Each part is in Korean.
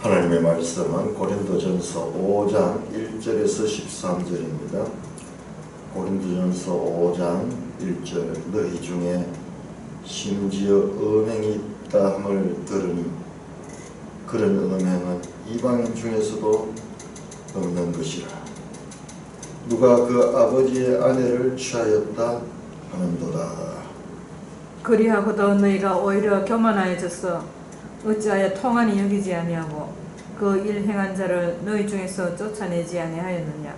하나님의 말씀은 고린도전서 5장 1절에서 13절입니다. 고린도전서 5장 1절 너희 중에 심지어 음행이 있다 함을 들으니 그런 음행은 이방인 중에서도 없는 것이라. 누가 그 아버지의 아내를 취하였다 하는도다. 그리하고도 너희가 오히려 교만하여졌어 어찌하여 통한이 여기지 아니하고 그 일 행한 자를 너희 중에서 쫓아내지 아니하였느냐.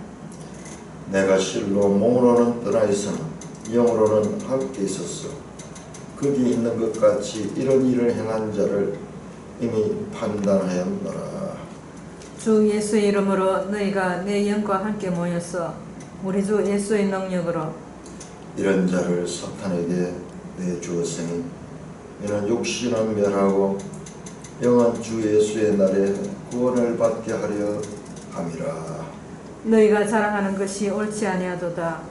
내가 실로 몸으로는 떠나 있으나 영으로는 함께 있었어. 거기 있는 것 같이 이런 일을 행한 자를 이미 판단하였노라. 주 예수의 이름으로 너희가 내 영과 함께 모였어 우리 주 예수의 능력으로 이런 자를 사탄에게 내주었으니 이는 육신은 멸하고 영은 주 예수의 날에 구원을 받게 하려 함이라. 너희가 자랑하는 것이 옳지 아니하도다.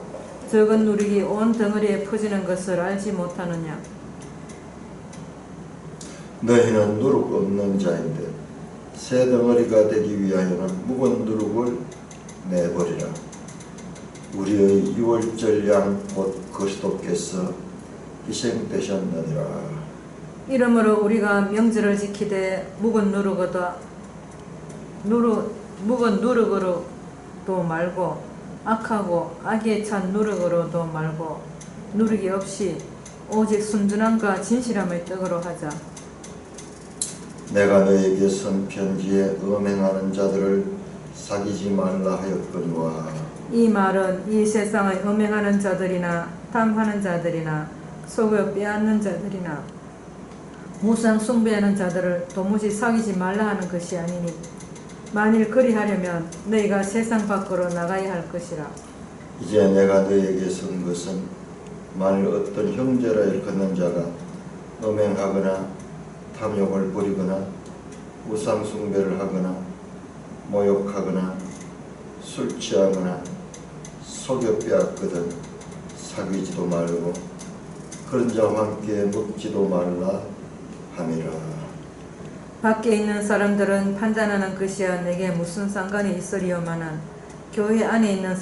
적은 누룩이 온 덩어리에 퍼지는 것을 알지 못하느냐. 너희는 누룩 없는 자인데 새 덩어리가 되기 위하여는 묵은 누룩을 내버리라. 우리의 유월절 양 곧 그리스도께서 희생되셨느니라. 이러므로 우리가 명절을 지키되 묵은 누룩으로도 말고 악하고 악에 찬 누룩으로도 말고 누룩이 없이 오직 순전함과 진실함의 떡으로 하자. 내가 너에게 쓴 편지에 음행하는 자들을 사귀지 말라 하였거니와. 이 말은 이 세상의 음행하는 자들이나 탐하는 자들이나 속여 빼앗는 자들이나 우상 숭배하는 자들을 도무지 사귀지 말라 하는 것이 아니니 만일 그리하려면 너희가 세상 밖으로 나가야 할 것이라. 이제 내가 너에게 쓴 것은 만일 어떤 형제라 일컫는 자가 음행하거나 탐욕을 부리거나 우상 숭배를 하거나 모욕하거나 술 취하거나 속여 빼앗거든 사귀지도 말고 그런 자와 함께 묵지도 말라 함이라. 밖에 있는 사람들은 판단하는 것이야 내게 무슨 상관이 있으리요마는 교회 안에 있는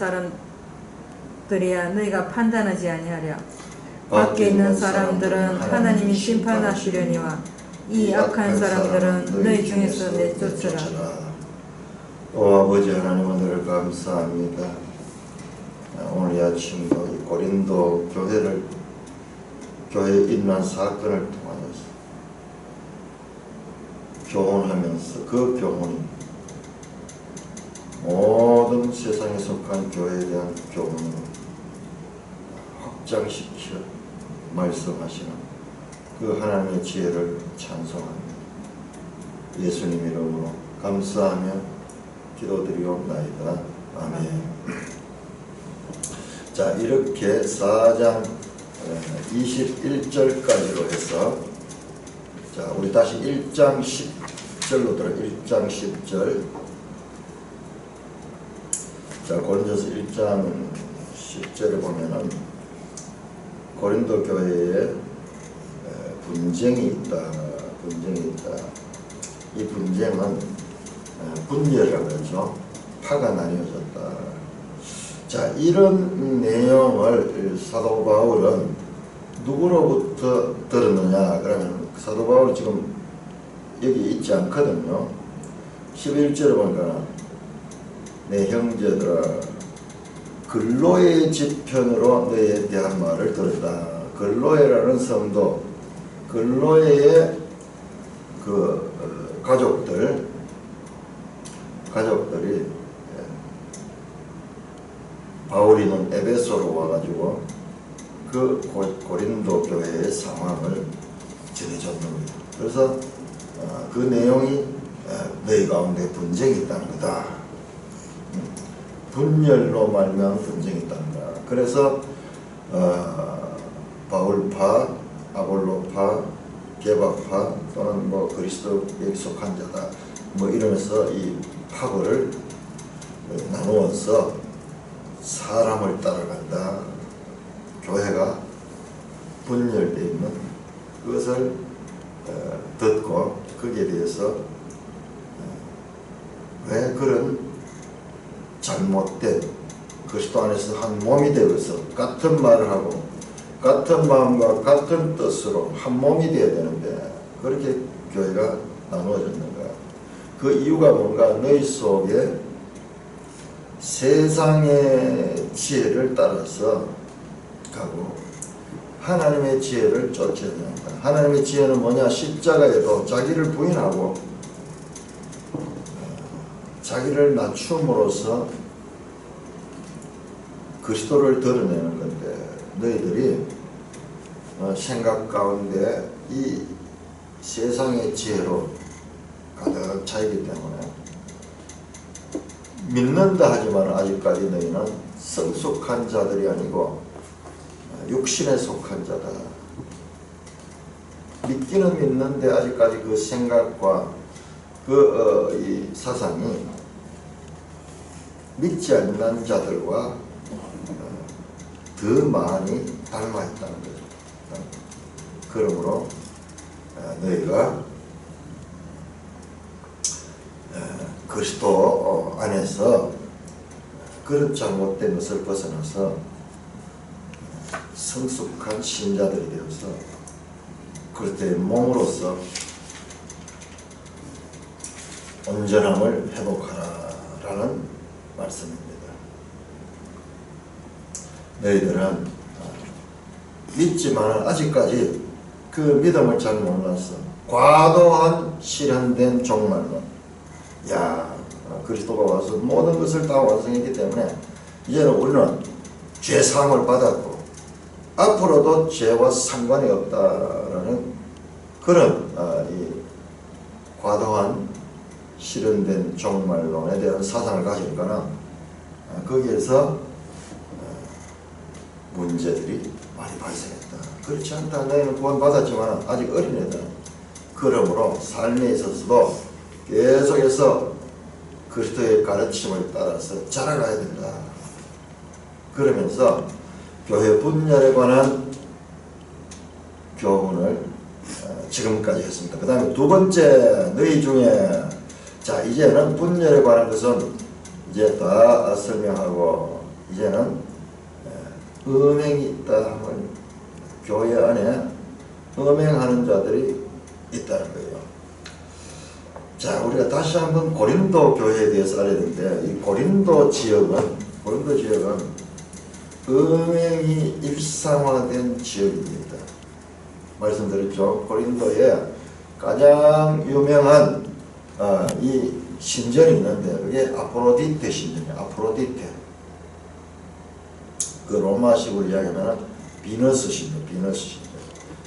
사람들이야 너희가 판단하지 아니하랴. 밖에 있는 사람들은 하나님이 심판하시려니와 이 악한 사람들은 너희 중에서 내쫓으라. 오 아버지 하나님, 오늘을 감사합니다. 오늘 이 아침도 이 고린도 교회에 일어난 사건을 통하여서 교훈하면서 그 교훈이 모든 세상에 속한 교회에 대한 교훈을 확장시켜 말씀하시는 그 하나님의 지혜를 찬송합니다. 예수님 이름으로 감사하며 기도드리옵나이다. 아멘. 자, 이렇게 4장 21절까지로 해서, 자, 우리 다시 1장 10절로 들어. 1장 10절. 자, 고린도서 1장 10절에 보면은 고린도 교회에 분쟁이 있다. 이 분쟁은 분열이라고 그러죠. 파가 나뉘어졌다. 자, 이런 내용을 사도 바울은 누구로부터 들었느냐? 그러면 사도 바울이 지금 여기 있지 않거든요. 11절에 보니까 내 형제들아 글로의 지편으로 너희에 대한 말을 들었다. 글로에라는 성도, 글로에의 그 가족들이 바울이는 에베소로 와가지고 그 고린도 교회의 상황을 전해줬습니다. 그래서 그 내용이 너희 가운데 분쟁이 있다는 거다. 분열로 말미암은 분쟁이 있다는 거다. 그래서 바울파, 아볼로파, 게바파 또는 뭐 그리스도에 속한 자다 뭐 이러면서 이 파벌을 나누어서 사람을 따라간다. 교회가 분열되어 있는 그것을 듣고 거기에 대해서 왜 그런 잘못된 그리스도 안에서 한 몸이 되어서 같은 말을 하고 같은 마음과 같은 뜻으로 한 몸이 되어야 되는데 그렇게 교회가 나누어졌는가? 그 이유가 뭔가? 너희 속에 세상의 지혜를 따라서 가고 하나님의 지혜를 쫓아야 된다. 하나님의 지혜는 뭐냐? 십자가에도 자기를 부인하고 자기를 낮춤으로써 그리스도를 드러내는 건데 너희들이 생각 가운데 이 세상의 지혜로 가득 차이기 때문에 믿는다 하지만 아직까지 너희는 성숙한 자들이 아니고 육신에 속한 자다. 믿기는 믿는데 아직까지 그 생각과 이 사상이 믿지 않는 자들과 더 많이 닮아 있다는 거죠. 그러므로 너희가 그리스도 안에서 그런 잘못된 것을 벗어나서 성숙한 신자들이 되어서 그리스도의 몸으로서 온전함을 회복하라라는 말씀입니다. 너희들은 믿지만 아직까지 그 믿음을 잘 몰라서 과도한 실현된 종말론, 그리스도가 와서 모든 것을 다 완성했기 때문에 이제는 우리는 죄사함을 받았고 앞으로도 죄와 상관이 없다라는 그런 이 과도한 실현된 종말론에 대한 사상을 가지니까 거기에서 문제들이 많이 발생했다. 그렇지 않다. 너희는 구원받았지만 아직 어린애다. 그러므로 삶에 있어서도 계속해서 그리스도의 가르침을 따라서 자라가야 된다. 그러면서 교회 분열에 관한 교훈을 지금까지 했습니다. 그 다음에 두 번째, 너희 중에 이제는 분열에 관한 것은 이제 다 설명하고 이제는 음행이 있다 하면 교회 안에 음행하는 자들이 있다는 거예요. 우리가 다시 한번 고린도 교회에 대해서 알아야 되는데 이 고린도 지역은 음행이 일상화된 지역입니다. 말씀드렸죠. 고린도에 가장 유명한 이 신전이 있는데 그게 아프로디테 신전이에요. 아프로디테. 그 로마식으로 이야기하면 비너스 신전, 비너스 신전.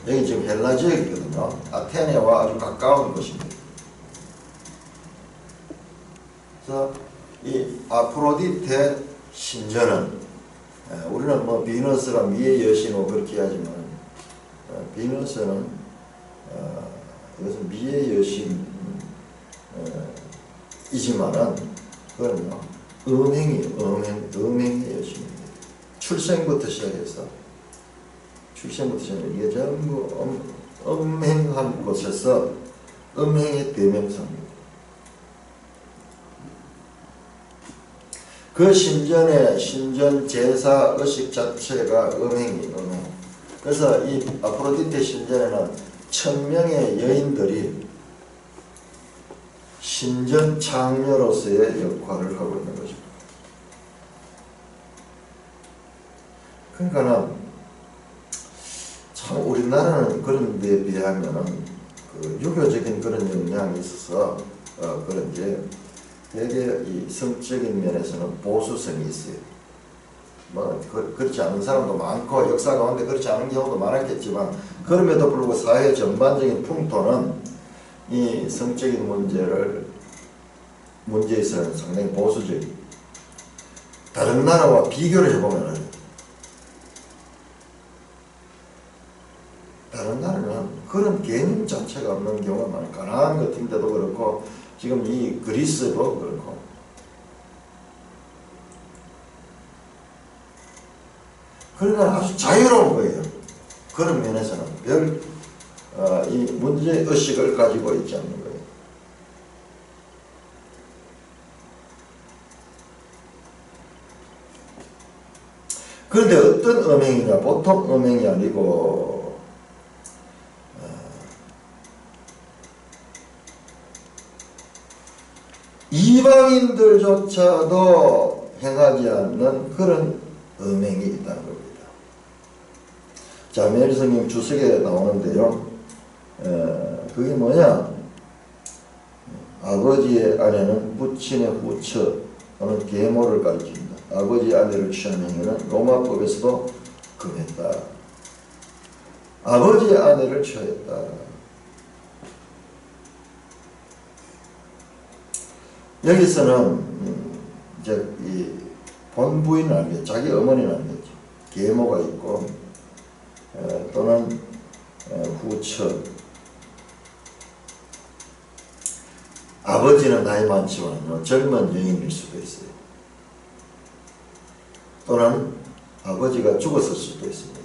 여기 지금 헬라 지역이거든요. 아테네와 아주 가까운 곳입니다. 그래서 이 아프로디테 신전은 우리는 뭐 비너스가 미의 여신이고 그렇게 하지만 비너스는 이것은 미의 여신이지만은 그거는요 음행의 여신입니다. 출생부터 시작해서 이게 전부 음행한 곳에서 음행의 대명사입니다. 그 신전 제사 의식 자체가 음행이에요. 그래서 이 아프로디테 신전에는 1000명의 여인들이 신전 창녀로서의 역할을 하고 있는 것입니다. 그러니까는 참 우리나라는 그런 데에 비하면은 그 유교적인 그런 영향이 있어서 그런지 되게 이 성적인 면에서는 보수성이 있어요. 뭐 그렇지 않은 사람도 많고 역사 가운데 그렇지 않은 경우도 많았겠지만 그럼에도 불구하고 사회 전반적인 풍토는 이 성적인 문제에 있어서는 상당히 보수적이에요. 다른 나라와 비교를 해보면 다른 나라는 그런 개념 자체가 없는 경우가 많아요. 가나안 같은 데도 그렇고 지금 이 그리스도 그렇고 그러니까 아주 자유로운 거예요. 그런 면에서는 별 이 문제의식을 가지고 있지 않는 거예요. 그런데 어떤 음행이냐? 보통 음행이 아니고 이방인들조차도 행하지 않는 그런 음행이 있다는 겁니다. 자, 메리스님 주석에 나오는데요. 그게 뭐냐? 아버지의 아내는 부친의 후처 또는 계모를 가리킵니다. 아버지 아내를 취하는 행위는 로마법에서도 금했다. 아버지의 아내를 취하였다. 여기서는 이제 이 본부인은 알겠죠. 자기 어머니는 알겠죠. 계모가 있고 또는 후처. 아버지는 나이 많지만 젊은 여인일 수도 있어요. 또는 아버지가 죽었을 수도 있습니다.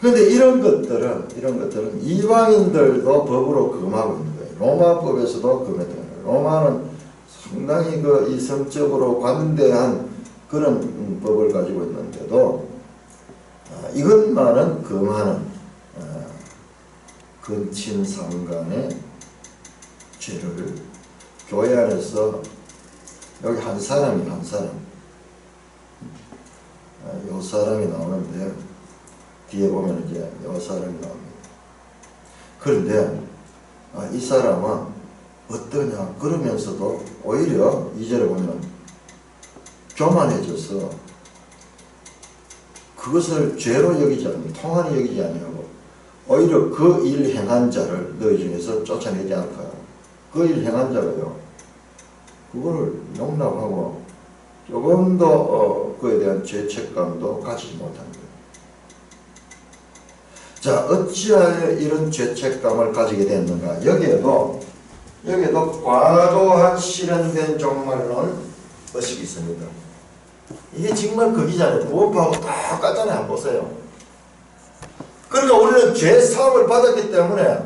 그런데 이런 것들은 이방인들도 법으로 금하고 있는 거예요. 로마법에서도 금했던 거예요. 로마는 상당히 이 성적으로 관대한 그런 법을 가지고 있는데도 이것만은 금하는 근친상간의 죄를 교회 안에서 여기 한 사람이 요 사람이 나오는데 뒤에 보면 이제 요 사람이 나옵니다. 그런데 이 사람은 어떠냐? 그러면서도 오히려 2절에 보면 교만해져서 그것을 죄로 여기지 않고 통한이 여기지 아니하고 오히려 그 일 행한 자를 너희 중에서 쫓아내지 않다. 그 일 행한 자가요. 그거를 용납하고 조금 더 그에 대한 죄책감도 가지지 못한 거예요. 자, 어찌하여 이런 죄책감을 가지게 됐는가? 여기에도 과도한 실현된 종말론 의식이 있습니다. 이게 정말 극이잖아요. 부업하고 똑같잖아요. 한번 보세요. 그러니까 우리는 죄 사함을 받았기 때문에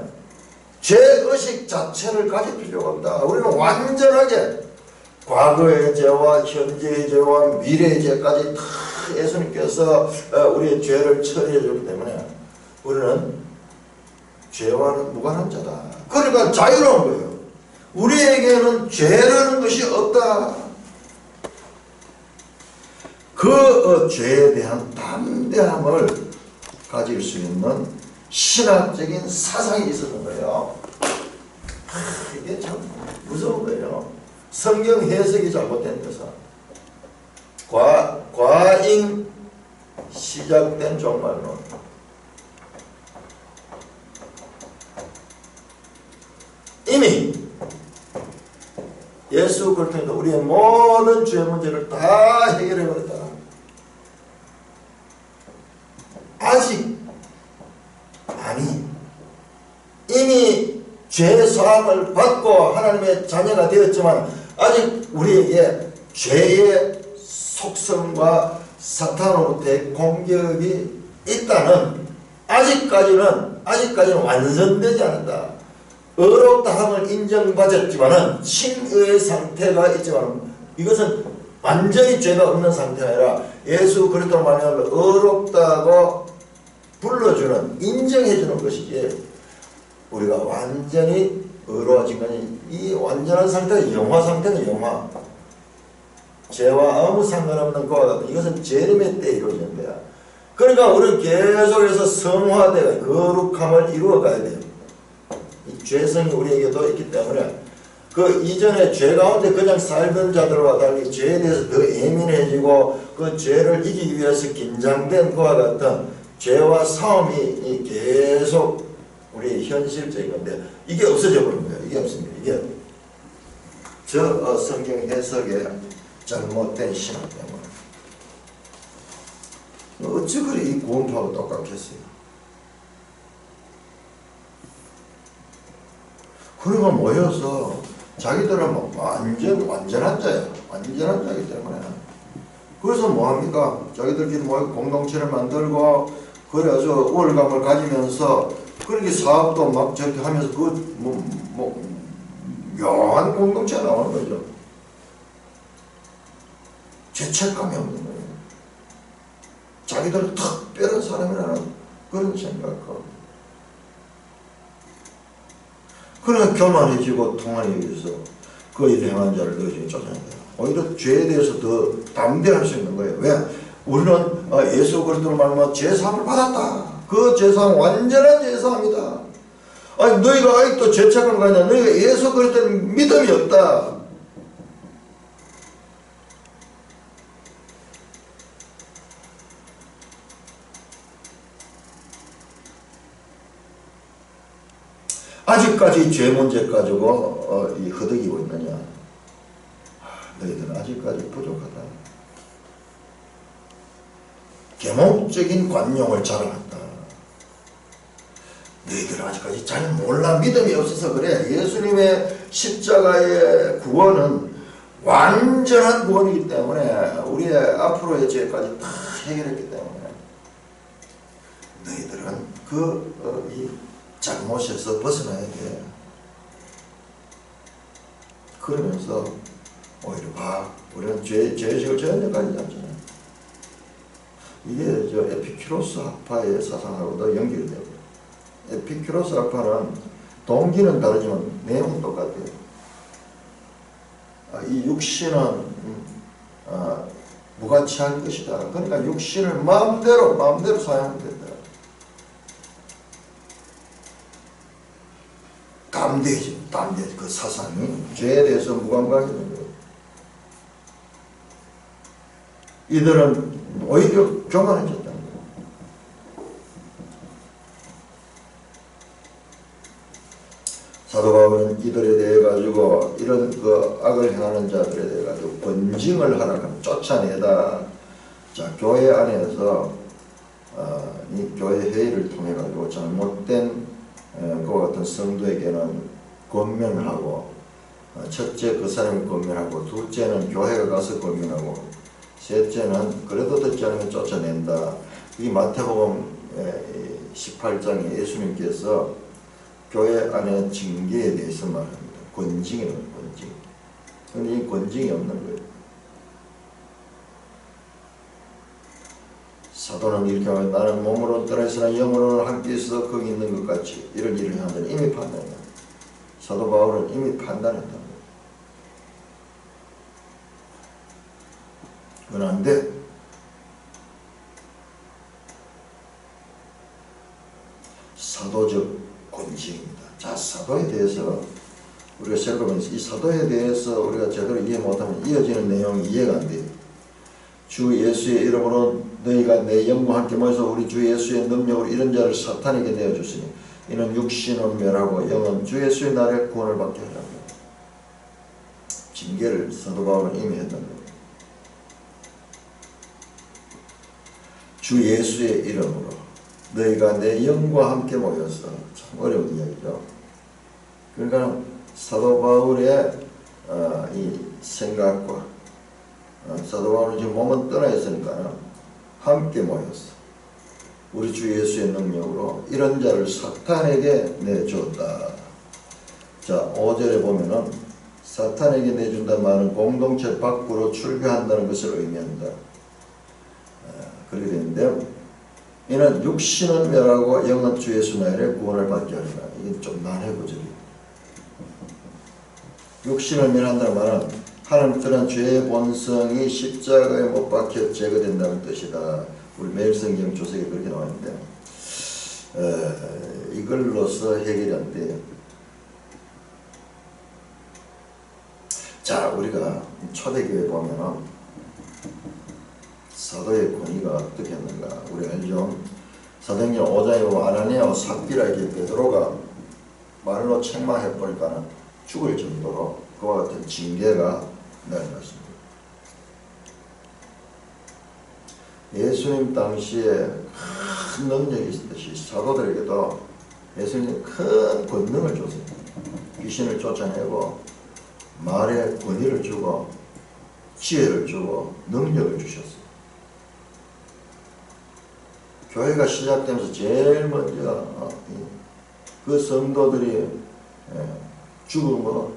죄의식 자체를 가질 필요가 없다. 우리는 완전하게 과거의 죄와 현재의 죄와 미래의 죄까지 다 예수님께서 우리의 죄를 처리해 주기 때문에 우리는 죄와는 무관한 자다. 그러니까 자유로운 거예요. 우리에게는 죄라는 것이 없다. 그 죄에 대한 담대함을 가질 수 있는 신학적인 사상이 있었던 거예요. 이게 참 무서운 거예요. 성경 해석이 잘못된 데서 과잉 시작된 종말론. 이미 예수 그리스도가 우리의 모든 죄 문제를 다 해결해버렸다. 아직 아니, 이미 죄 사함을 받고 하나님의 자녀가 되었지만 아직 우리에게 죄의 속성과 사탄으로부터의 공격이 있다는, 아직까지는 완성되지 않았다. 의롭다함을 인정받았지만은 칭의의 상태가 있지만 이것은 완전히 죄가 없는 상태가 아니라 예수 그리스도 말미암아 의롭다고 불러주는, 인정해주는 것이지, 우리가 완전히 의로워진 것이 이 완전한 상태가 영화 상태는 영화. 죄와 아무 상관없는 그와 같은 이것은 재림의 때에 이루어지는 거야. 그러니까 우리는 계속해서 성화되어 거룩함을 이루어가야 돼요. 이 죄성이 우리에게도 있기 때문에 그 이전에 죄 가운데 그냥 살던 자들과 달리 죄에 대해서 더 예민해지고 그 죄를 이기기 위해서 긴장된 그와 같은 죄와 싸움이 계속 우리의 현실적인 건데 이게 없어져 버린 거예요. 이게 없습니다. 이게 저 성경 해석에 잘못된 신학 때문에. 어찌 그리 이 구원파하고 똑같겠어요. 그리고 모여서 자기들은 완전한 자예요. 완전한 자이기 때문에. 그래서 뭐합니까? 자기들끼리 모여 공동체를 만들고 그래서 우월감을 가지면서 그렇게 사업도 막 저렇게 하면서 묘한 공동체가 나오는 거죠. 죄책감이 없는 거예요. 자기들 특별한 사람이라는 그런 생각하고. 그러니까 교만해지고 통한이 여기서 그 일을 행한 자를 너희중에 쫓아낸다. 오히려 죄에 대해서 더 담대할 수 있는 거예요. 왜? 우리는 예수 그리스도를 말미암아 제사함을 받았다. 그 제사함은 완전한 제사함이다. 아니 너희가 아직도 죄책감을 가냐. 너희가 예수 그리스도는 믿음이 없다. 아직까지 죄 문제 가지고 허덕이고 있느냐. 너희들은 아직까지 부족하다. 계몽적인 관용을 자랑한다. 너희들은 아직까지 잘 몰라. 믿음이 없어서 그래. 예수님의 십자가의 구원은 완전한 구원이기 때문에 우리의 앞으로의 죄까지 다 해결했기 때문에 너희들은 이 잘못에서 벗어나야 돼. 그러면서 오히려 우리는 죄의식을 전혀까지 잡잖아요. 이게 에피큐로스 학파의 사상하고도 연결이 되고, 에피큐로스 학파는 동기는 다르지만 내용은 똑같아요. 이 육신은 무가치한 것이다. 그러니까 육신을 마음대로 사용하면 된다. 담대해지. 그 사상이 죄에 대해서 무감각이 되는 거예요. 이들은 오히려 교만해졌다는 거예요. 사도 바울은 이들에 대해 가지고 이런 악을 행하는 자들에 대해 가지고 번징을 하라, 쫓아내다. 자, 교회 안에서 이 교회 회의를 통해 가지고 잘못된 그와 같은 성도에게는 권면을 하고, 첫째 그 사람을 권면하고, 둘째는 교회가 가서 권면하고, 셋째는 그래도 듣지 않으면 쫓아낸다. 이 마태복음 18장에 예수님께서 교회 안의 징계에 대해서 말합니다. 권징이라는 권징. 그런데 이 권징이 없는 거예요. 사도는 이렇게 하면 나는 몸으로 떠나 있으나 영으로는 함께 있어 거기 있는 것 같이 이런 일을 하는 자는 이미 판단했다. 사도 바울은 이미 판단했다. 그건 안 돼. 사도적 권징입니다. 자, 사도에 대해서 우리가 살펴보면서 이 사도에 대해서 우리가 제대로 이해 못하면 이어지는 내용이 이해가 안 돼요. 주 예수의 이름으로 너희가 내 영과 함께 모여서 우리 주 예수의 능력으로 이런 자를 사탄에게 내어주시니 이는 육신은 멸하고 영은 주 예수의 날에 구원을 받게 하라고. 징계를 사도 바울은 이미 했던 겁니다. 주 예수의 이름으로 너희가 내 영과 함께 모여서, 참 어려운 이야기죠. 그러니까 사도 바울의 이 생각과 사도 바울은 지금 몸은 떠나 있으니까 함께 모였어. 우리 주 예수의 능력으로 이런 자를 사탄에게 내주었다. 자, 5절에 보면은 사탄에게 내준다는 말은 공동체 밖으로 출교한다는 것을 의미한다. 그렇게 되는데, 이는 육신은 멸하고 영은 주 예수 날에 구원을 받게 하리라. 이게 좀 난해 구절이에요. 육신을 멸한다는 말은 하나님 뜻한 죄의 본성이 십자가에 못 박혀 제거된다는 뜻이다. 우리 매일성경 조석에 그렇게 나와 있는데, 이걸로서 해결이 안 돼요. 자, 우리가 초대교회 보면은 사도의 권위가 어떻게 했는가 우리 알죠? 사도행전 5장에 보면 아나니아와 삽비라에게 베드로가 말로 책망해보니까 죽을 정도로 그와 같은 징계가 내려졌습니다. 예수님 당시에 큰 능력이 있듯이 사도들에게도 예수님이 큰 권능을 줬어요. 귀신을 쫓아내고 말에 권위를 주고 지혜를 주고 능력을 주셨어요. 교회가 시작되면서 제일 먼저 그 성도들이 죽음을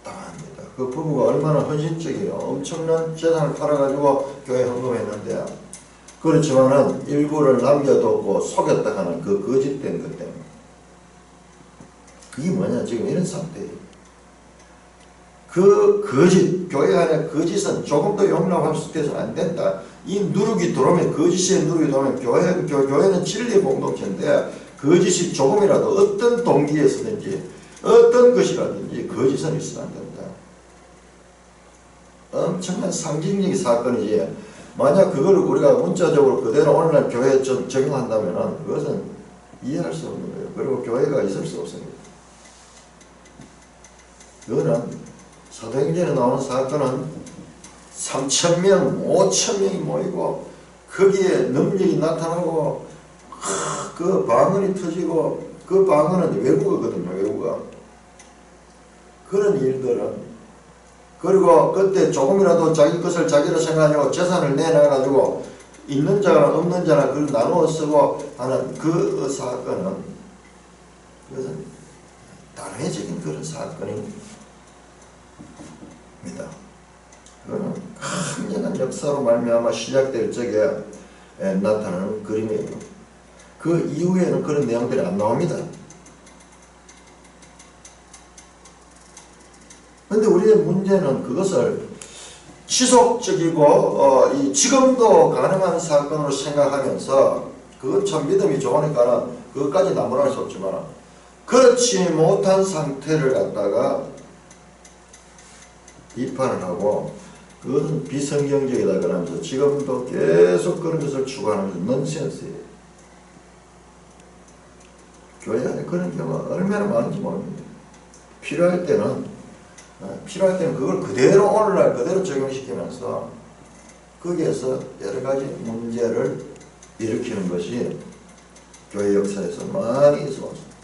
당합니다. 그 부부가 얼마나 헌신적이에요. 엄청난 재산을 팔아가지고 교회 헌금했는데, 그렇지만은 일부를 남겨뒀고 속였다 하는 그 거짓된 것 때문에. 그게 뭐냐, 지금 이런 상태예요. 그 거짓, 교회 안에 거짓은 조금도 용납해서는 안 된다. 이 누룩이 들어오면, 거짓의 누룩이 들어오면, 교회는 진리 공동체인데, 거짓이 조금이라도 어떤 동기에서든지, 어떤 것이라든지 거짓은 있으면 안 된다. 엄청난 상징적인 사건이지, 만약 그걸 우리가 문자적으로 그대로 오늘날 교회에 적용한다면 그것은 이해할 수 없는 거예요. 그리고 교회가 있을 수 없습니다. 이거는 사도행전에 나오는 사건은 3,000명, 5,000명이 모이고 거기에 능력이 나타나고 그 방언이 터지고, 그 방언은 외국어거든요. 외국어. 그런 일들은, 그리고 그때 조금이라도 자기 것을 자기로 생각하고 재산을 내놔가지고 있는 자나 없는 자나 그걸 나누어 쓰고 하는 그 사건은, 그것은 단회적인 그런 사건입니다. 그거는 강력한 역사로 말미암아 시작될 적에 나타나는 그림이에요. 그 이후에는 그런 내용들이 안 나옵니다. 그런데 우리의 문제는 그것을 지속적이고 지금도 가능한 사건으로 생각하면서, 그건 참 믿음이 좋으니까 그것까지 나무랄 수 없지만, 그렇지 못한 상태를 갖다가 비판을 하고 그것은 비성경적이다 그러면서 지금도 계속 그런 것을 추구하는 것은 넌센스예요. 교회 안에 그런 경우가 얼마나 많은지 모릅니다. 필요할 때는 그걸 그대로 오늘날 그대로 적용시키면서 거기에서 여러 가지 문제를 일으키는 것이 교회 역사에서 많이 있어왔습니다.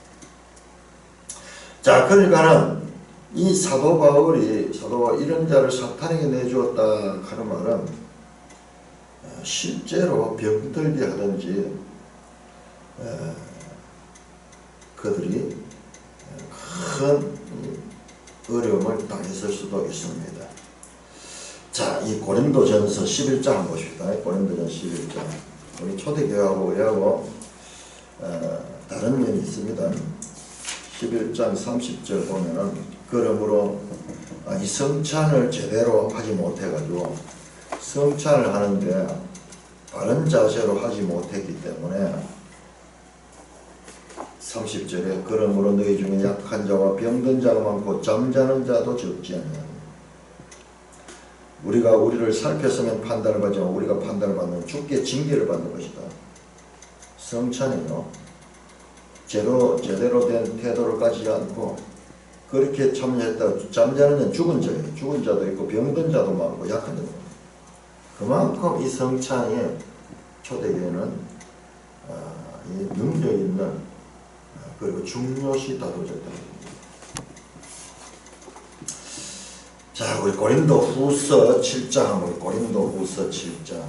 자, 그러니까는 이 사도 바울이 이런 자를 사탄에게 내주었다 하는 말은 실제로 병들게 하든지 그들이 큰 어려움을 당했을 수도 있습니다. 자, 이 고린도전서 11장 한번 보십시다. 고린도전 11장. 우리 초대교회하고 우리하고 다른 면이 있습니다. 11장 30절 보면은, 그러므로 이 성찬을 제대로 하지 못해가지고 성찬을 하는데 바른 자세로 하지 못했기 때문에 30절에 그러므로 너희 중에 약한 자와 병든 자가 많고 잠자는 자도 적지 아니하니 우리가 우리를 살폈으면 판단을 받지만 우리가 판단을 받는 죽게 징계를 받는 것이다. 성찬이요, 제대로 된 태도를 가지지 않고 그렇게 참여했다. 잠자는 자는 죽은 자예요. 죽은 자도 있고 병든 자도 많고 약한 자도 많고. 그만큼 이 성찬이 초대교회는 이 능력 있는 그리고 중요시 다뤄졌다. 자, 우리 고린도 후서 7장 한번, 고린도 후서 7장.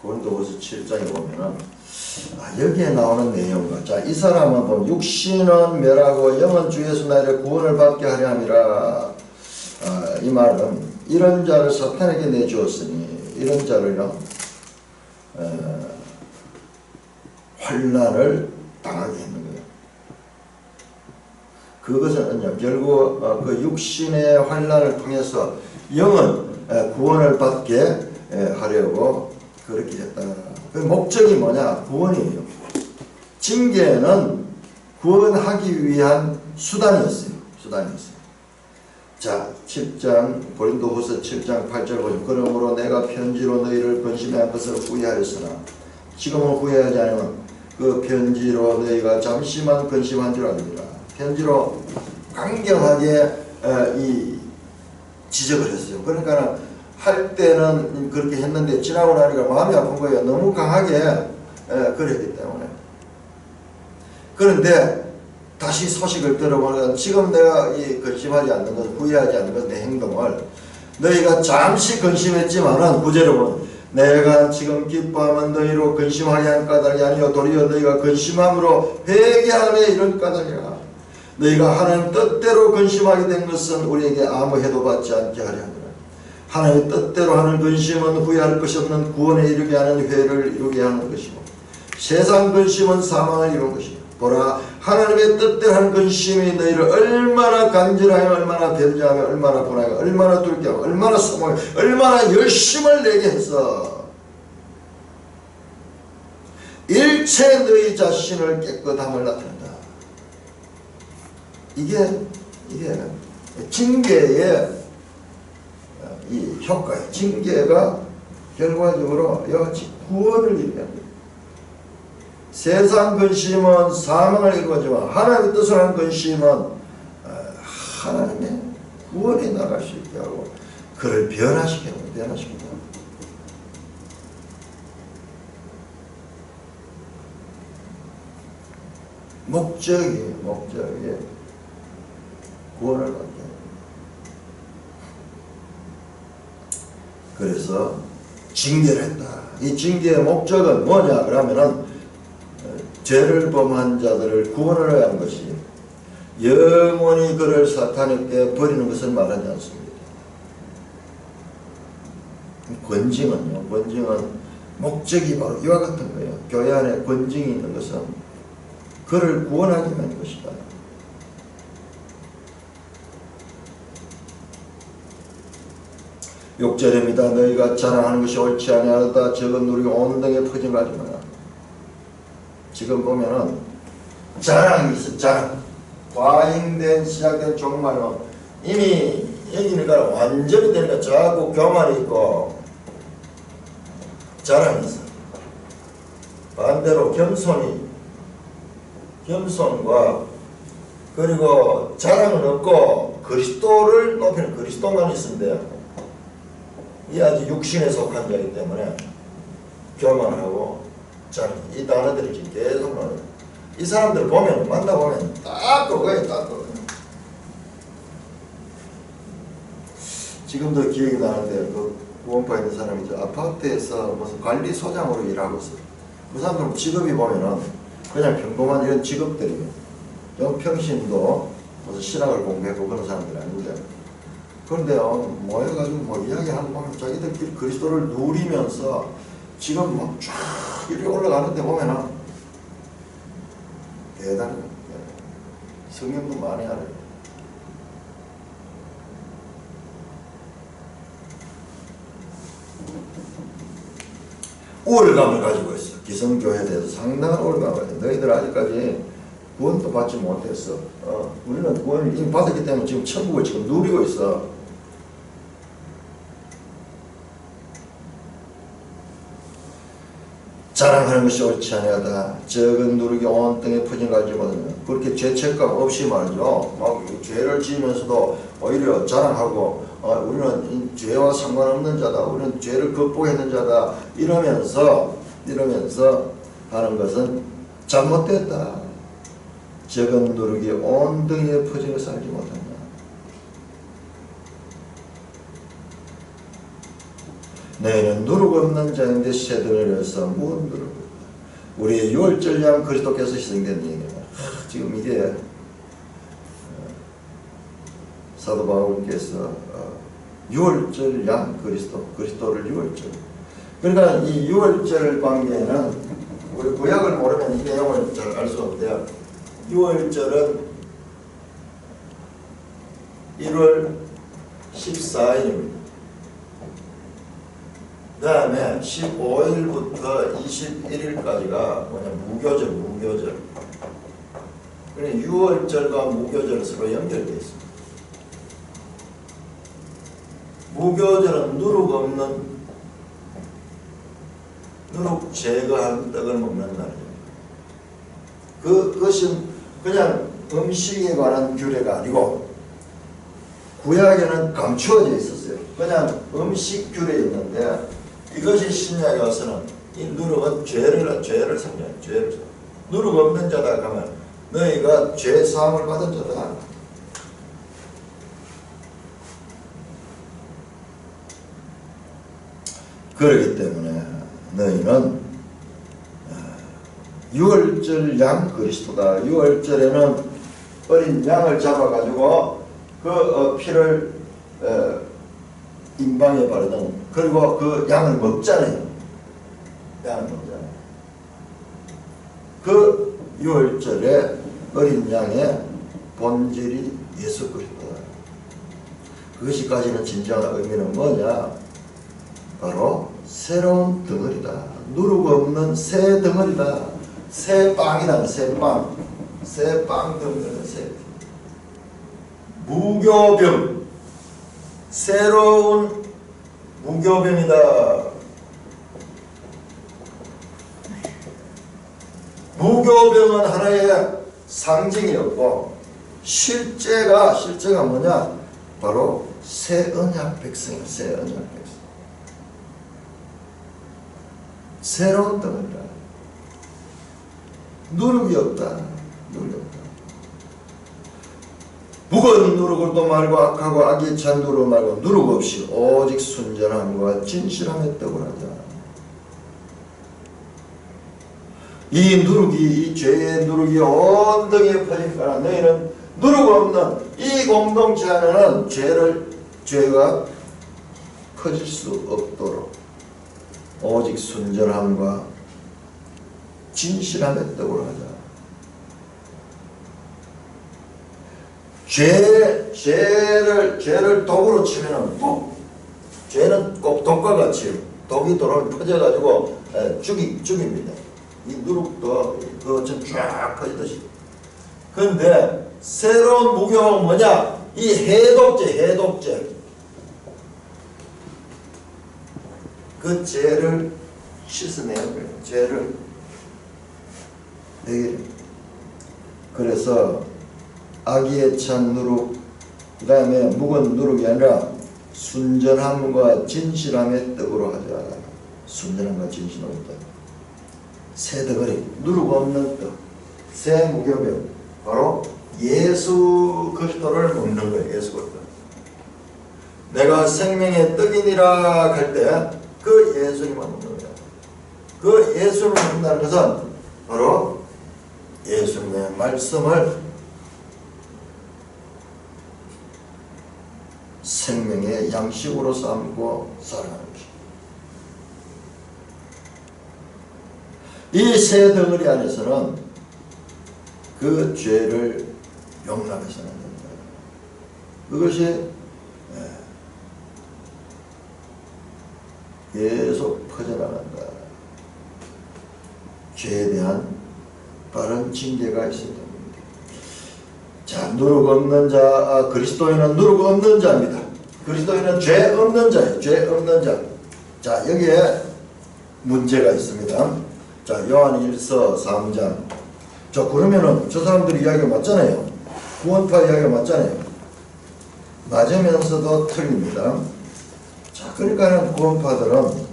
고린도후서 7장에 보면은 여기에 나오는 내용과, 자, 이 사람은 보면 육신은 멸하고 영은 주 예수 나이를 구원을 받게 하려 함이라. 이 말은 이런 자를 사탄에게 내주었으니 이런 자를요 환난을 당하게 했는 거예요. 그것은 결국 그 육신의 환난을 통해서 영은 구원을 받게 하려고 그렇게 했다. 그 목적이 뭐냐? 구원이에요. 징계는 구원하기 위한 수단이었어요. 자, 7장 고린도후서 7장 8절 보시면 그러므로 내가 편지로 너희를 근심한 것을 후회하였으나 지금은 후회하지 않으면 그 편지로 너희가 잠시만 근심한 줄 아니라. 편지로 강경하게 지적을 했어요. 그러니까 할 때는 그렇게 했는데 지나고 나니까 마음이 아픈 거예요. 너무 강하게 그랬기 때문에. 그런데 다시 소식을 들어보면 지금 내가 이 근심하지 않는 것, 후회하지 않는 것, 내 행동을 너희가 잠시 근심했지만은 구제로 보면 내가 지금 기뻐하면 너희로 근심하게 한 까닭이 아니요 도리어 너희가 근심함으로 회개함에 이를 까닭이라. 너희가 하나님 뜻대로 근심하게 된 것은 우리에게 아무 해도 받지 않게 하려 하느라. 하나님의 뜻대로 하는 근심은 후회할 것이 없는 구원에 이르게 하는 회를 이루게 하는 것이고, 세상 근심은 사망을 이루는 것이고, 보라 하나님의 뜻대로 하는 근심이 너희를 얼마나 간절하여 얼마나 변제하며 얼마나 분하여 얼마나 두렵게 하고 얼마나 사모하여 얼마나 열심을 내게 해서 일체 너희 자신을 깨끗함을 나타낸다. 이게 징계의 이 효과예요. 징계가 결과적으로 이같이 구원을 이루게 합니다. 세상 근심은 사망을 이루어지만 하나님의 뜻을 하는 근심은 하나님의 구원에 나갈 수 있게 하고 그를 변화시킵니다. 목적이 구원을 받게 합니다. 그래서 징계를 했다. 이 징계의 목적은 뭐냐 그러면은 죄를 범한 자들을 구원을 해야 하는 것이 영원히 그를 사탄에게 버리는 것을 말하지 않습니다. 권징은 목적이 바로 이와 같은 거예요. 교회 안에 권징이 있는 것은 그를 구원하기 위한 것이다. 욕절입니다. 너희가 자랑하는 것이 옳지 아니하다. 적은 누리고 온 등에 퍼진 거 하지 마라. 지금 보면은 자랑이 있어. 자랑. 과잉된 시작된 종말은 이미 여기니까 완전히 되니까 자꾸 교만이 있고 자랑이 있어. 반대로 겸손과 그리고 자랑은 없고 그리스도를 높이는 그리스도만 있으면 돼요. 이 아주 육신에 속한 자이기 때문에 교만하고 자랑, 이 단어들이 지금 계속 나와요. 이 사람들 보면 만나보면 딱 그거예요. 딱 그거예요. 지금도 기억이 나는데 그 구원파에 있는 사람이 아파트에서 무슨 관리소장으로 일하고 있어요. 그 사람들 직업이 보면은 그냥 평범한 이런 직업들이에요. 평신도 무슨 신학을 공부했고 그런 사람들이 아닌데, 그런데 모여가지고 뭐 이야기하는 거 보면 자기들끼리 그리스도를 누리면서 지금 막 쫙 이렇게 올라가는데 보면은 대단한 거예요. 성경도 많이 알아요. 우월감을 가지고 있어. 기성교회에 대해서 상당한 우월감을 가지고. 너희들 아직까지 구원도 받지 못했어. 우리는 구원을 이미 받았기 때문에 지금 천국을 지금 누리고 있어. 자랑하는 것이 옳지 아니하다. 적은 누르기 온 땅에 퍼진 거 알지 못하냐. 그렇게 죄책감 없이 말이죠. 막 죄를 지으면서도 오히려 자랑하고 우리는 죄와 상관없는 자다. 우리는 죄를 극복했는 자다. 이러면서 하는 것은 잘못됐다. 적은 누르기 온 땅에 퍼진 것을 알지 못하냐. 너희는 누룩 없는 자인데 쇠등을 해서 무엇 누룩 없다. 우리의 유월절 양 그리스도께서 희생된 얘기입니다. 지금 이게 사도 바울께서 유월절 양 그리스도를 유월절. 그러니까 이 유월절 관계는 우리 구약을 모르면 이 내용을 잘 알 수 없대요. 유월절은 1월 14일입니다. 그 다음에 15일부터 21일까지가 무교절. 그러니까 유월절과 무교절은 서로 연결되어 있습니다. 무교절은 누룩 제거한 떡을 먹는 날이에요. 그것은 그냥 음식에 관한 규례가 아니고 구약에는 감추어져 있었어요. 그냥 음식 규례였는데 이것이 신약에 와서는 이 누룩은 죄를 상징해요. 죄를. 누룩 없는 자다 하면 너희가 죄 사함을 받은 자다. 그렇기 때문에 너희는 유월절 양 그리스도다. 유월절에는 어린 양을 잡아가지고 그 피를 임방에 바르던, 그리고 그 양을 먹잖아요. 양을 먹잖아요. 그 유월절에 어린 양의 본질이 예수 그리스도다. 그것이 가지는 진정한 의미는 뭐냐? 바로 새로운 덩어리다. 누룩 없는 새 덩어리다. 새 빵이다. 새 빵. 새 빵 덩어리다. 새 무교병. 새로운 무교병이다. 무교병은 하나의 상징이었고, 실제가 뭐냐? 바로 새 언약 백성이야. 새 언약 백성. 새로운 덩어리다. 누룩이 없다. 누룩이 없다. 무거운 누룩을도 말고 악하고 악에 찬 누룩 말고 누룩 없이 오직 순전함과 진실함의 떡을 하자. 이 누룩이, 이 죄의 누룩이 온 등에 퍼지니까 너희는 누룩 없는 이 공동체 안에는 죄가 퍼질 수 없도록 오직 순전함과 진실함의 떡을 하자. 죄를 독으로 치면은 죄는 꼭 독과 같이 독이 돌아 퍼져가지고 죽입니다. 이 누룩도 그것처럼 쫙 퍼지듯이. 그런데 새로운 무교는 뭐냐? 이 해독제. 그 죄를 씻어내는 거예요. 죄를 해결해. 그래서 악의에 찬 누룩, 그 다음에 묵은 누룩이 아니라 순전함과 진실함의 떡으로 하자. 순전함과 진실함의 떡. 새 덩어리, 누룩 없는 떡, 새 무교병, 바로 예수 그리스도를 먹는 거예요. 예수 그리스도. 내가 생명의 떡이니라 할 때 그 예수님을 먹는 거예요. 그 예수를 먹는다는 것은 바로 예수님의 말씀을 생명의 양식으로 삼고 살아가는 것입니다. 이 새 덩어리 안에서는 그 죄를 용납해서는 안 된다. 그것이 계속 퍼져나간다. 죄에 대한 바른 징계가 있어야 됩니다. 자, 누룩 없는 자, 그리스도인은 누룩 없는 자입니다. 그리스도인은 죄 없는 자예요. 죄 없는 자. 자, 여기에 문제가 있습니다. 자, 요한일서 3장. 자, 그러면은 저 사람들이 이야기가 맞잖아요. 구원파 이야기가 맞잖아요. 맞으면서도 틀립니다. 자, 그러니까 구원파들은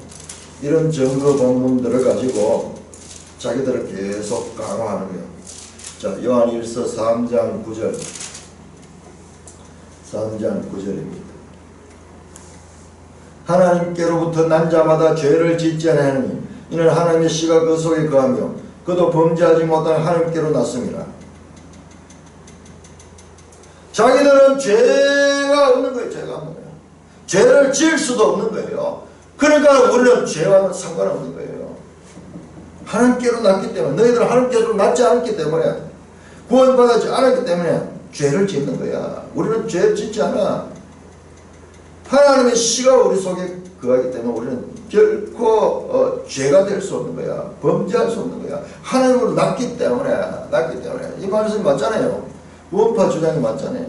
이런 증거 본문들을 가지고 자기들을 계속 강화하는 거예요. 자, 요한일서 3장 9절. 3장 9절입니다. 하나님께로부터 난 자마다 죄를 짓지 아니하니 이는 하나님의 씨가 그 속에 거하며 그도 범죄하지 못한 하나님께로 났습니다. 자기들은 죄가 없는 거예요. 죄가 없는 거예요. 죄를 지을 수도 없는 거예요. 그러니까 우리는 죄와는 상관없는 거예요. 하나님께로 났기 때문에, 너희들은 하나님께로 났지 않기 때문에, 구원받지 않았기 때문에 죄를 짓는 거야. 우리는 죄를 짓지 않아. 하나님의 씨가 우리 속에 거하기 때문에 우리는 결코 죄가 될 수 없는 거야. 범죄할 수 없는 거야. 하나님으로 났기 때문에. 이 말씀이 맞잖아요. 구원파 주장이 맞잖아요.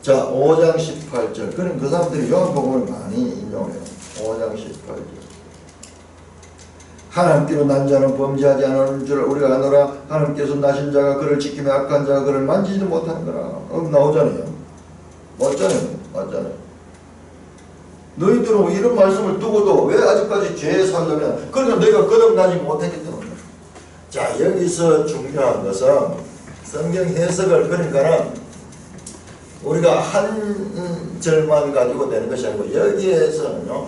자, 5장 18절. 그럼 그 사람들이 요한복음을 많이 인용해요. 5장 18절. 하나님께로 난 자는 범죄하지 않은 줄 우리가 아노라. 하나님께서 나신 자가 그를 지키며 악한 자가 그를 만지지 못하는 거라. 나오잖아요. 맞잖아요. 너희들은 이런 말씀을 두고도 왜 아직까지 죄에 살려면, 그러니까 너희가 거듭나지 못했기 때문에. 자, 여기서 중요한 것은 성경 해석을, 그러니까는 우리가 한 절만 가지고 되는 것이 아니고 여기에서는요,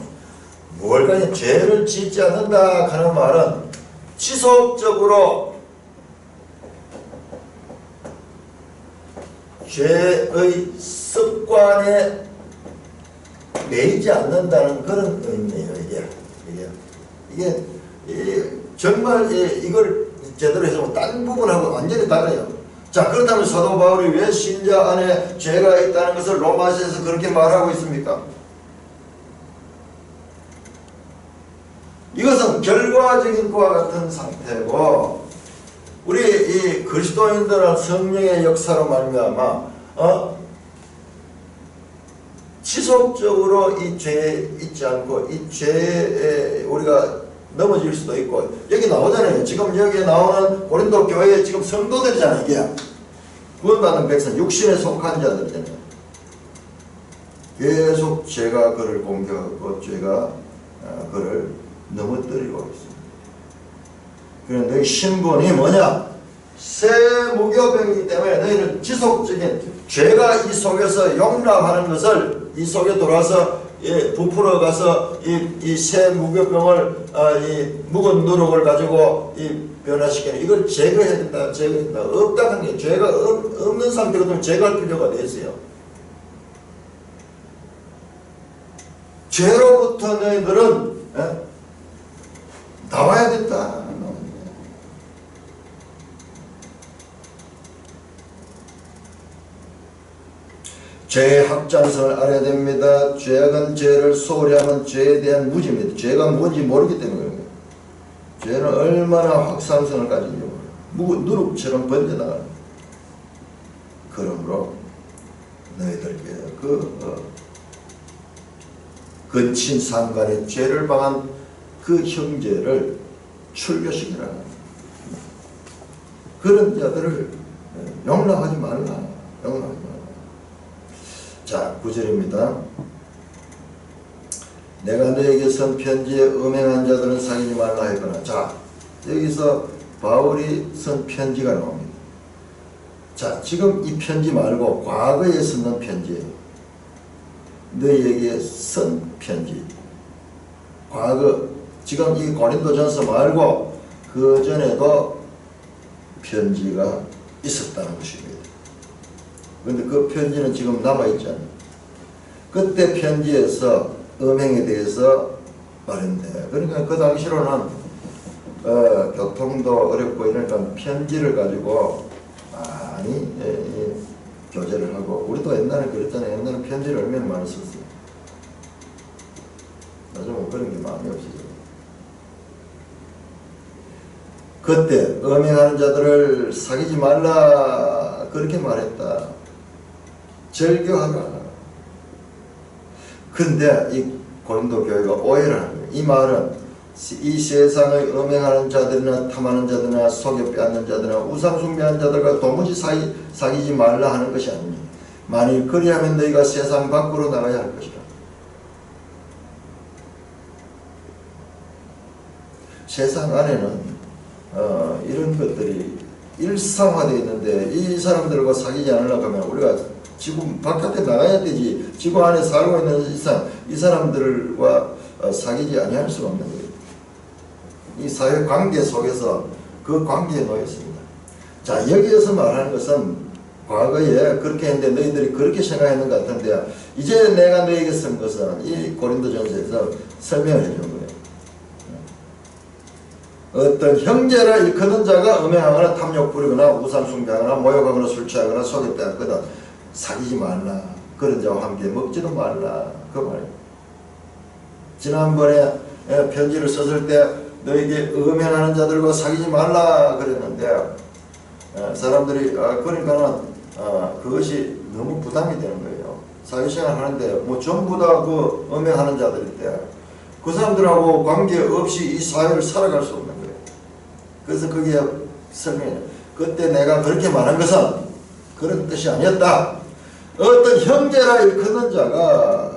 뭘까요? 죄를 짓지 않는다 하는 말은 지속적으로 죄의 습관에 매이지 않는다는 그런 의미예요. 이게 정말 이걸 제대로 해서 다른 부분하고 완전히 달라요. 자, 그렇다면 사도 바울이 왜 신자 안에 죄가 있다는 것을 로마서에서 그렇게 말하고 있습니까? 이것은 결과적인 것과 같은 상태고, 우리 이 그리스도인들은 성령의 역사로 말미암아 지속적으로 이 죄에 있지 않고 이 죄에 우리가 넘어질 수도 있고, 여기 나오잖아요. 지금 여기에 나오는 고린도 교회에 지금 성도들이잖아요. 이게 구원받은 백성, 육신에 속한 자들이잖아요. 계속 죄가 그를 공격하고 죄가 그를 넘어뜨리고 있습니다. 그런데 너희 신분이 뭐냐? 새 무교병이기 때문에 너희는 지속적인 죄가 이 속에서 용납하는 것을, 이 속에 들어와서 부풀어 가서 이 새 무교병을 이 묵은 누룩을 가지고 이 변화시키는, 이걸 제거해야 된다. 제거해야 된다. 없다 하는 게, 죄가 없는 상태거든요. 제거할 필요가 있어요. 죄로부터 너희들은 나와야 된다. 죄의 확장성을 알아야 됩니다. 죄악은 죄를 소홀히 하면 죄에 대한 무지입니다. 죄가 뭔지 모르기 때문에 그래요. 죄는 얼마나 확산성을 가진지 몰라요. 누룩처럼 번져나가는. 그러므로 너희들께 근친 상간에 죄를 방한 그 형제를 출교시키라. 그런 자들을 용납하지 말라. 용납하지 말라. 자, 9절입니다. 내가 너에게 쓴 편지에 음행한 자들은 사귀지 말라 했거나. 자, 여기서 바울이 쓴 편지가 나옵니다. 자, 지금 이 편지 말고 과거에 쓰는 편지예요. 너희에게 쓴 편지. 과거, 지금 이 고린도전서 말고 그 전에도 편지가 있었다는 것입니다. 그런데 그 편지는 지금 남아있잖아요. 그때 편지에서 음행에 대해서 말했는데, 그러니까 그 당시로는 교통도 어렵고 이러니까 편지를 가지고 많이 교제를 하고, 우리도 옛날에 그랬잖아요. 옛날에 편지를 얼마나 많이 썼어요. 요즘은 그런 게 많이 없어요. 그때 음행하는 자들을 사귀지 말라 그렇게 말했다. 절교하라. 근데 이 고린도 교회가 오해를 하는 거예요. 이 말은 이 세상의 음행하는 자들이나 탐하는 자들이나 속여 빼앗는 자들이나 우상 숭배하는 자들과 도무지 사귀지 말라 하는 것이 아닙니다. 만일 그리하면 너희가 세상 밖으로 나가야 할 것이라. 세상 안에는 이런 것들이 일상화되어 있는데, 이 사람들과 사귀지 않으려고 하면 우리가 지구 바깥에 나가야 되지, 지구 안에 살고 있는 이상 이 사람들과 사귀지 아니할 수가 없는 거예요. 이 사회 관계 속에서 그 관계에 놓여 있습니다. 자, 여기에서 말하는 것은 과거에 그렇게 했는데 너희들이 그렇게 생각했는 것 같은데, 이제 내가 너에게 쓴 것은 이 고린도전서에서 설명을 해준 거예요. 어떤 형제라 일컫는 자가 음행하거나 탐욕 부리거나 우상 숭배하거나 모욕하거나 술 취하거나 속여 빼앗거나 사귀지 말라. 그런 자와 함께 먹지도 말라. 그 말이에요. 지난번에 편지를 썼을 때 너에게 음행하는 자들과 사귀지 말라 그랬는데, 사람들이 그러니까는 그것이 너무 부담이 되는 거예요. 사회생활 하는데 뭐 전부 다 그 음행하는 자들인데 그 사람들하고 관계없이 이 사회를 살아갈 수 없는 거예요. 그래서 그게 설명해요. 그때 내가 그렇게 말한 것은 그런 뜻이 아니었다. 어떤 형제라 일컫는 자가,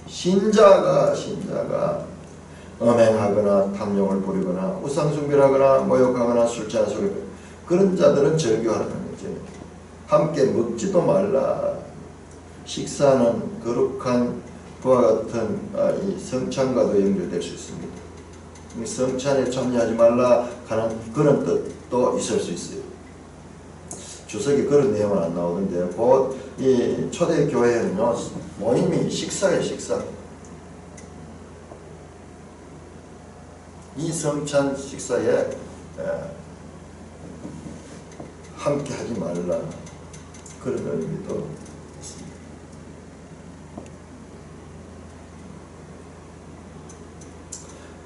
신자가 음행하거나 탐욕을 부리거나 우상숭배를 하거나 모욕하거나 술 취한 속에 그런 자들은 절교하는 거지. 함께 먹지도 말라. 식사는 거룩한 그와 같은 이 성찬과도 연결될 수 있습니다. 이 성찬에 참여하지 말라 하는 그런 뜻도 있을 수 있어요. 주석이 그런 내용은 안 나오는데 곧 이 초대교회는요 모임이 식사예요. 식사. 이 성찬 식사에 함께 하지 말라 그런 의미도 있습니다.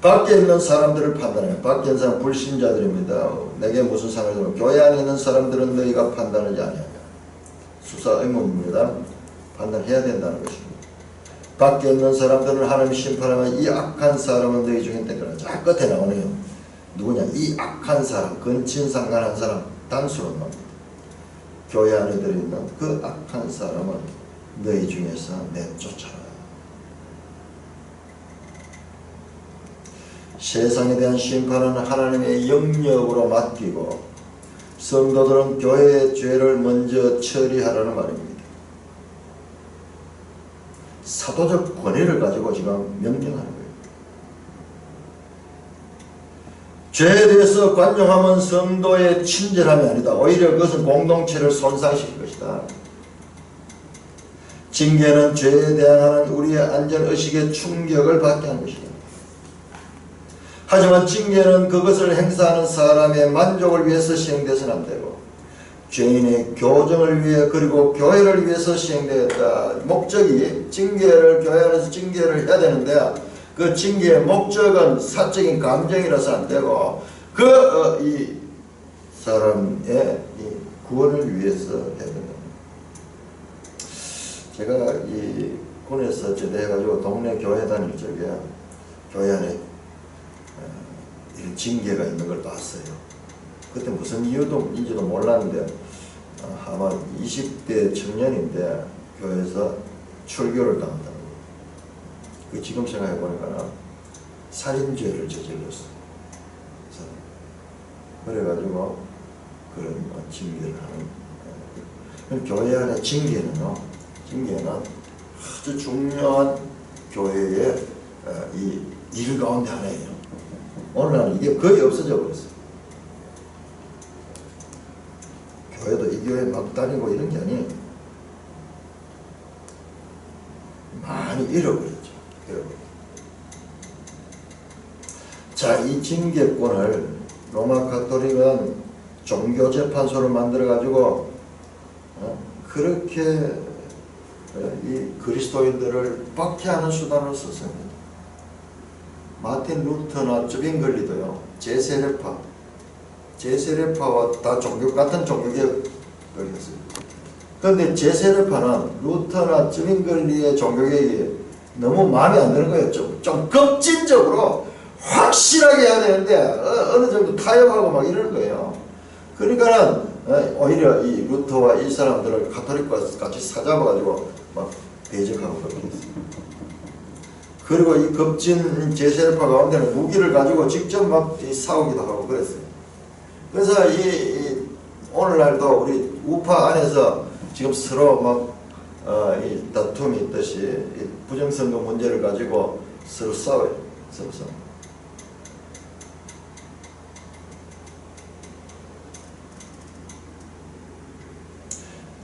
밖에 있는 사람들을 판단해요. 밖에 있는 사람 불신자들입니다. 내게 무슨 상을 주면 교회 안에 있는 사람들은 너희가 판단하지 아니하냐. 수사 의문입니다. 판단해야 된다는 것입니다. 밖에 있는 사람들은 하나님이 심판하면 이 악한 사람은 너희 중에 떼거라. 자 끝에 나오네요. 누구냐? 이 악한 사람, 근친상간한 사람, 단수로 나옵니다. 교회 안에 들어있는 그 악한 사람은 너희 중에서 내쫓아라. 세상에 대한 심판은 하나님의 영역으로 맡기고 성도들은 교회의 죄를 먼저 처리하라는 말입니다. 사도적 권위를 가지고 지금 명령하는 거예요. 죄에 대해서 관용하면 성도의 친절함이 아니다. 오히려 그것은 공동체를 손상시킬 것이다. 징계는 죄에 대한 우리의 안전의식에 충격을 받게 하는 것이다. 하지만 징계는 그것을 행사하는 사람의 만족을 위해서 시행돼서는 안 되고 죄인의 교정을 위해 그리고 교회를 위해서 시행되었다. 목적이 징계를 교회 안에서 징계를 해야 되는데 그 징계의 목적은 사적인 감정이라서 안 되고 이 사람의 이 구원을 위해서 해야 된다. 제가 이 군에서 제대해가지고 동네 교회 다닐 적에 교회 안에 이런 징계가 있는 걸 봤어요. 그때 무슨 이유인지도 몰랐는데 아마 20대 청년인데 교회에서 출교를 당한다는 거예요. 지금 생각해보니까 살인죄를 저질렀어요. 그래가지고 그런 징계를 하는 교회 안에 징계는 아주 중요한 교회의 이 일 가운데 하나예요. 오늘날은 이게 거의 없어져 버렸어요. 교회도 이 교회 막 다니고 이런 게 아니에요. 많이 잃어버렸죠. 자, 이 징계권을 로마 가톨릭은 종교재판소를 만들어가지고 그렇게 이 그리스도인들을 박해하는 수단으로 썼습니다. 마틴 루터나 쯔빙글리도요. 제세례파와 다 같은 종교개혁을 했어요. 그런데 제세례파는 루터나 쯔빙글리의 종교개혁이 너무 마음에 안 드는 거예요. 좀 급진적으로 확실하게 해야 되는데 어느 정도 타협하고 막 이러는 거예요. 그러니까는 오히려 이 루터와 이 사람들을 가톨릭과 같이 사잡아가지고 막 배적하고 그렇게 했어요. 그리고 이 급진 제세례파 가운데는 무기를 가지고 직접 막 싸우기도 하고 그랬어요. 그래서 이 오늘날도 우리 우파 안에서 지금 서로 막 이 다툼이 있듯이 이 부정선거 문제를 가지고 서로 싸워요. 서로 싸워.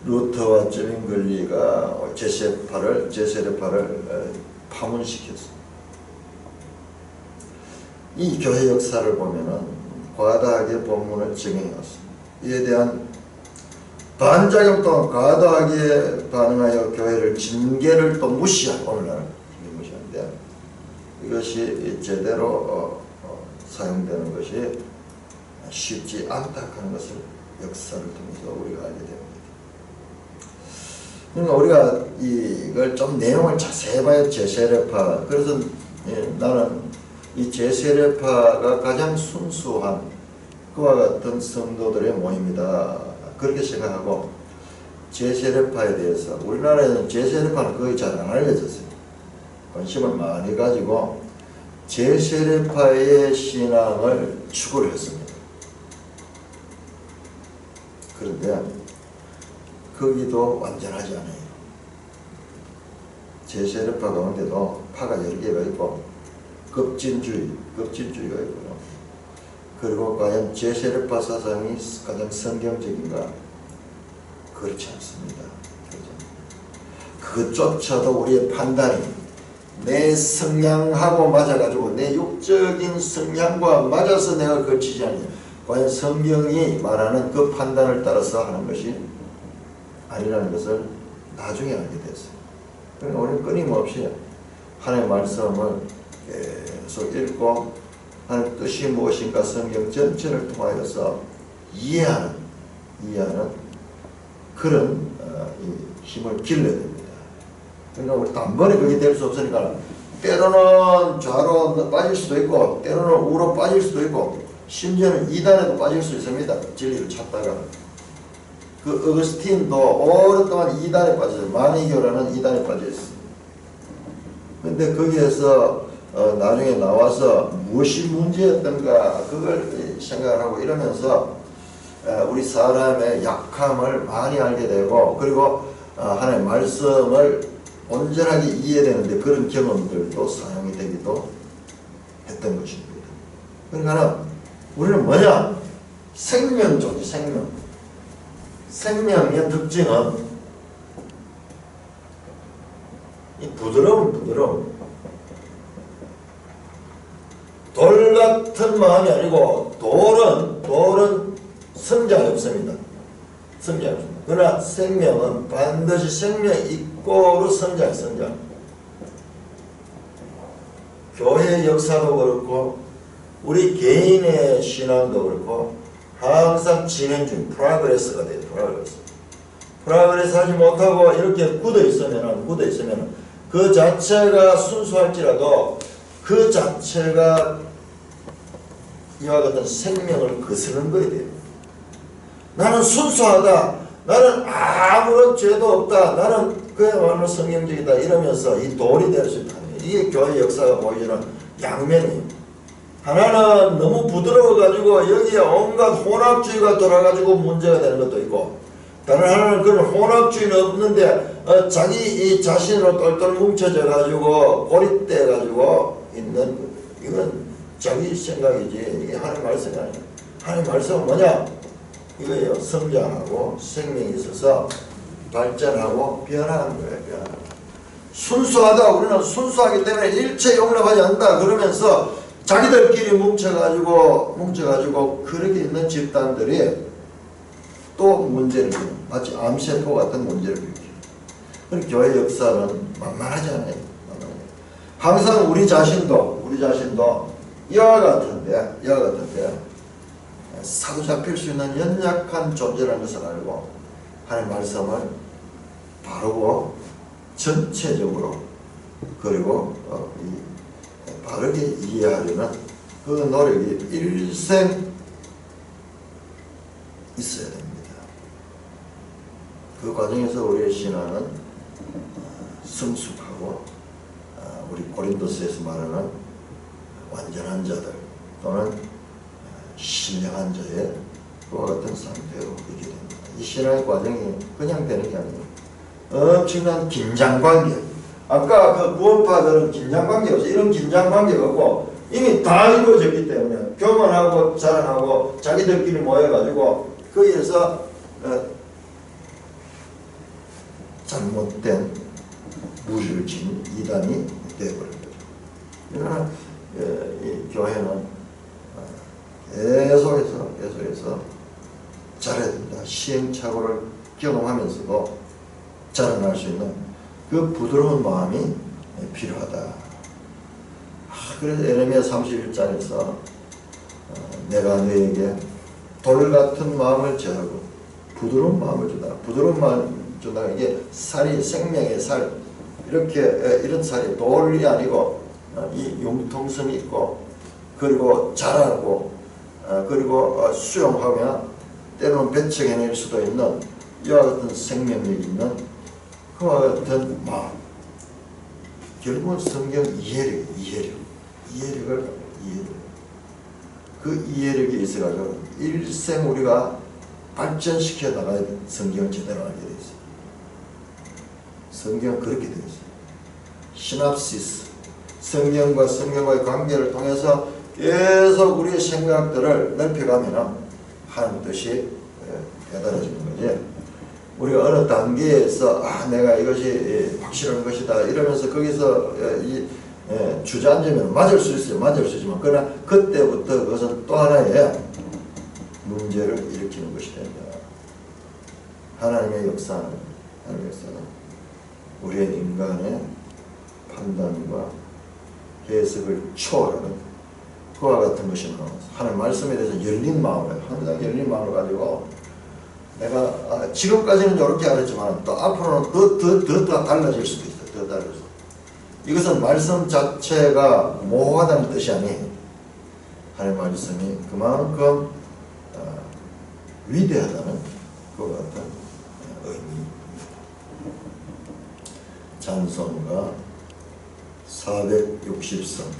루터와 쯔빙글리가 제세례파를 파문시켰어. 이 교회 역사를 보면은 과다하게 본문을 적용해왔습니다. 이에 대한 반작용 또한 과다하게 반응하여 교회를 징계를 또 무시한 오늘날 무시하는데 이것이 제대로 사용되는 것이 쉽지 않다 하는 것을 역사를 통해서 우리가 알게 됩니다. 그러니까 우리가 이걸 좀 내용을 자세히 봐야 제세례파. 그래서 나는 이 제세례파가 가장 순수한 그와 같은 성도들의 모임이다. 그렇게 생각하고 제세례파에 대해서 우리나라에는 제세례파는 거의 잘 안 알려졌어요. 관심을 많이 가지고 제세례파의 신앙을 추구를 했습니다. 그런데 거기도 완전하지 않아요. 제세력파 가운데도 파가 여러 개가 있고 급진주의가 있고요. 그리고 과연 제세력파 사상이 가장 성경적인가? 그렇지 않습니다. 그것조차도 우리의 판단이 내 성향하고 맞아가지고 내 육적인 성향과 맞아서 내가 거치지 않냐. 과연 성경이 말하는 그 판단을 따라서 하는 것이 아니라는 것을 나중에 알게 됐어요. 그러니까 우리는 끊임없이 하나님의 말씀을 계속 읽고 하나님의 뜻이 무엇인가 성경 전체를 통하여서 이해하는 그런 힘을 길러야 됩니다. 그러니까 우리 단번에 그게 될 수 없으니까 때로는 좌로 빠질 수도 있고 때로는 우로 빠질 수도 있고 심지어는 이단에도 빠질 수 있습니다. 진리를 찾다가. 그 어거스틴도 오랫동안 이단에 빠졌어요. 마니교라는 이단에 빠져있습니다. 근데 거기에서 나중에 나와서 무엇이 문제였던가 그걸 생각을 하고 이러면서 우리 사람의 약함을 많이 알게 되고 그리고 하나님의 말씀을 온전하게 이해되는데 그런 경험들도 사용이 되기도 했던 것입니다. 그러니까 우리는 뭐냐? 생명존이 생명의 특징은 이 부드러움. 돌 같은 마음이 아니고 돌은 성장이 없습니다. 그러나 생명은 반드시 생명 있고로 성장. 교회의 역사도 그렇고 우리 개인의 신앙도 그렇고 항상 진행 중 프로그레스가 돼요. 프로그레스 하지 못하고 이렇게 굳어 있으면 그 자체가 순수할지라도 그 자체가 이와 같은 생명을 거스르는 거에 돼요. 나는 순수하다. 나는 아무런 죄도 없다. 나는 그야말로 성경적이다. 이러면서 이 돌이 될 수 있다. 이게 교회 역사가 보여주는 양면이에요. 하나는 너무 부드러워가지고 여기에 온갖 혼합주의가 돌아가지고 문제가 되는 것도 있고 다른 하나는 그런 혼합주의는 없는데 자기 이 자신으로 똘똘 뭉쳐져가지고 고립돼가지고 있는 이건 자기 생각이지 이게 하나님 말씀이 아니야. 하나님 말씀은 뭐냐? 이거예요. 성장하고 생명이 있어서 발전하고 변화하는 거예요. 순수하다. 우리는 순수하기 때문에 일체 용납하지 않는다. 그러면서 자기들끼리 뭉쳐가지고 그렇게 있는 집단들이 또 문제를 일으켜요. 마치 암세포 같은 문제를 일으켜요. 그럼 교회 역사는 만만하지 않아요. 항상 우리 자신도 이와 같은데 사로잡힐 수 있는 연약한 존재라는 것을 알고 하나님의 말씀을 바르고 전체적으로 그리고 바르게 이해하려는 그 노력이 일생 있어야 됩니다. 그 과정에서 우리의 신앙은 성숙하고 우리 고린도서에서 말하는 완전한 자들 또는 신령한 자의 그와 같은 상태로 있게 됩니다. 이 신앙의 과정이 그냥 되는 게 아니에요. 엄청난 긴장관계. 아까 그 구원파들은 긴장관계가 없어요. 이런 긴장관계가 없고 이미 다 이루어졌기 때문에 교만하고 자랑하고 자기들끼리 모여가지고 거기에서 잘못된 무리를 진 이단이 되어버린 거죠. 그러나 이 교회는 계속해서 잘해야 됩니다. 시행착오를 경험하면서도 자라날 수 있는 그 부드러운 마음이 필요하다. 그래서 에레미야 31장에서 내가 너에게 돌 같은 마음을 제하고 부드러운 마음을 주다. 부드러운 마음을 준다. 이게 살이 생명의 살 이렇게 이런 살이 돌이 아니고 이 융통성이 있고 그리고 자라고 그리고 수용하며 때로는 배척해낼 수도 있는 이와 같은 생명력이 있는 그와 같은 마음. 결국은 성경 이해력을 그 이해력이 있어가지고 일생 우리가 발전시켜 나가야 돼. 성경을 제대로 알게 돼 있어요. 성경은 그렇게 되어 있어요. 시납시스, 성경과 성경과의 관계를 통해서 계속 우리의 생각들을 넓혀가면 하는 뜻이 깨달아지는 거지. 우리가 어느 단계에서 내가 이것이 확실한 것이다 이러면서 거기서 주저앉으면 맞을 수 있어요. 맞을 수 있지만 그러나 그때부터 그것은 또 하나의 문제를 일으키는 것이 된다. 하나님의 역사는 우리의 인간의 판단과 해석을 초월하는 그와 같은 것이 나와서 하나님 말씀에 대해서 열린 마음을 항상 열린 마음을 가지고 내가 지금까지는 이렇게 알았지만 또 앞으로는 더 달라질 수도 있어. 더 달라질 수도. 이것은 말씀 자체가 모호하다는 뜻이 아니에요. 하나님 말씀이 그만큼 위대하다는 그와 같은 의미. 찬송가 463편